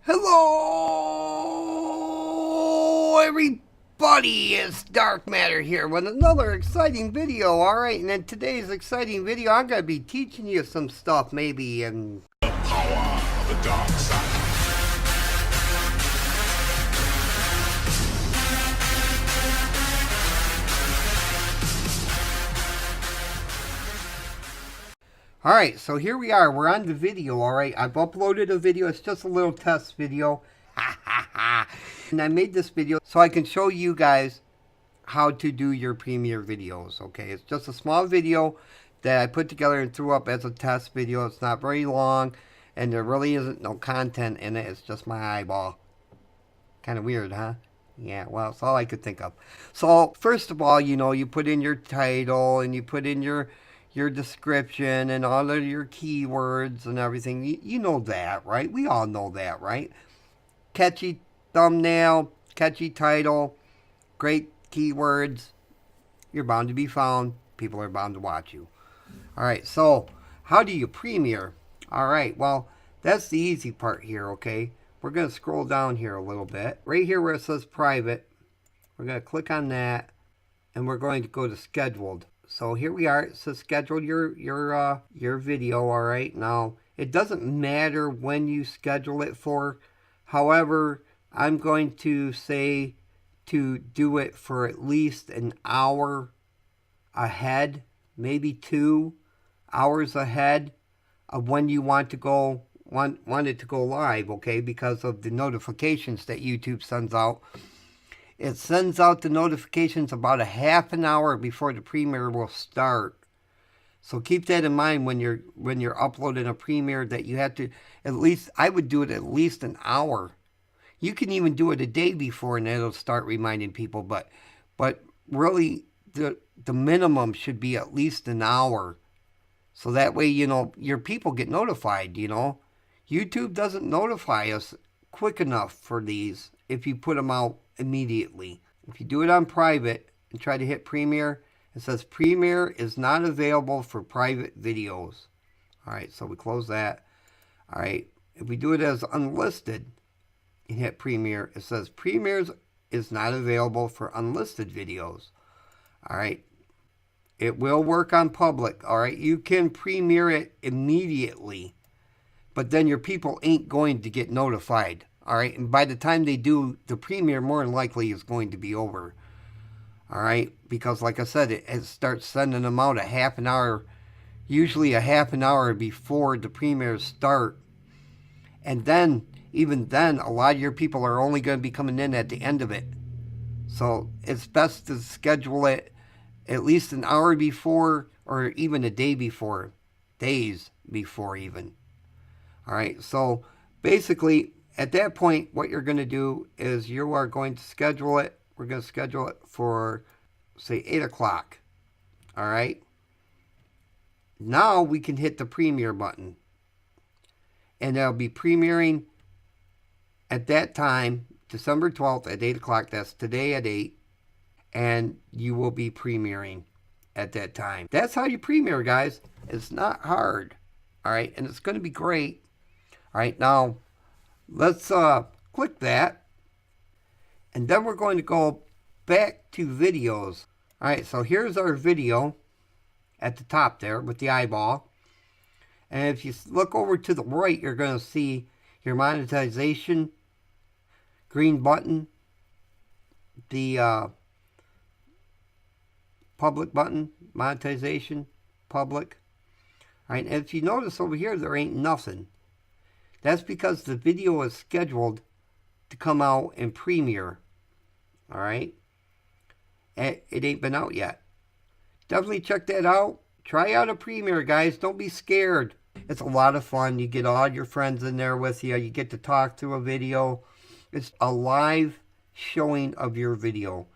Hello, everybody. It's Dark Matter here with another exciting video. All right, and in today's exciting video, I'm gonna be teaching you some stuff, maybe, and The power of the dark side. all right. So here we are. We're on the video. All right, I've uploaded a video. It's just a little test video, and I made this video so I can show you guys how to do your Premiere videos. Okay, it's just a small video that I put together and threw up as a test video. It's not very long, and there really isn't no content in it. It's just my eyeball. Kind of weird, huh? Yeah, well, it's all I could think of. So first of all, you put in your title and you put in your description and all of your keywords and everything. You know that, right? We all know that, right? Catchy thumbnail, catchy title, great keywords, you're bound to be found. People are bound to watch you. All right, so how do you Premiere? All right, well, that's the easy part here, okay? We're going to scroll down here a little bit. Right here where it says private, we're going to click on that, and we're going to go to scheduled. So here we are. It says schedule your video, all right? Now, it doesn't matter when you schedule it for. However, I'm going to say to do it for at least an hour ahead, maybe 2 hours ahead of when you want it to go live, okay? Because of the notifications that YouTube sends out. It sends out the notifications about a half an hour before the Premiere will start. So keep that in mind when you're uploading a Premiere, that you have to I would do it at least an hour. You can even do it a day before, and it'll start reminding people. But really, the minimum should be at least an hour, so that way your people get notified. YouTube doesn't notify us quick enough for these if you put them out immediately. If you do it on private and try to hit Premiere, it says Premiere is not available for private videos. All right, so we close that. All right, if we do it as unlisted and hit Premiere, it says Premiere is not available for unlisted videos. All right, it will work on public. All right, you can Premiere it immediately, but then your people ain't going to get notified. All right, and by the time they do, the Premiere more than likely is going to be over. All right, because like I said, it starts sending them out a half an hour, usually a half an hour before the Premieres start. And then, even then, a lot of your people are only going to be coming in at the end of it. So it's best to schedule it at least an hour before, or even a day before, days before even. All right, so basically, at that point, what you're going to do is you are going to schedule it. We're going to schedule it for, say, 8 o'clock. All right? Now we can hit the Premiere button. And it'll be premiering at that time, December 12th at 8 o'clock. That's today at 8. And you will be premiering at that time. That's how you Premiere, guys. It's not hard. All right? And it's going to be great. All right, now let's click that. And then we're going to go back to videos. All right, so here's our video at the top there with the eyeball. And if you look over to the right, you're going to see your monetization green button, the public button, monetization, public. All right, and if you notice over here, there ain't nothing. That's because the video is scheduled to come out in Premiere. All right? It ain't been out yet. Definitely check that out. Try out a Premiere, guys. Don't be scared. It's a lot of fun. You get all your friends in there with you. You get to talk through a video. It's a live showing of your video.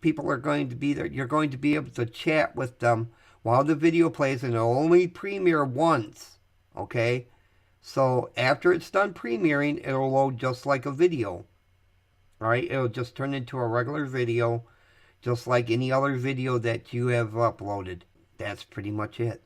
People are going to be there. You're going to be able to chat with them while the video plays, and it'll only premiere once. Okay? So after it's done premiering, it'll load just like a video. All right? It'll just turn into a regular video, just like any other video that you have uploaded. That's pretty much it.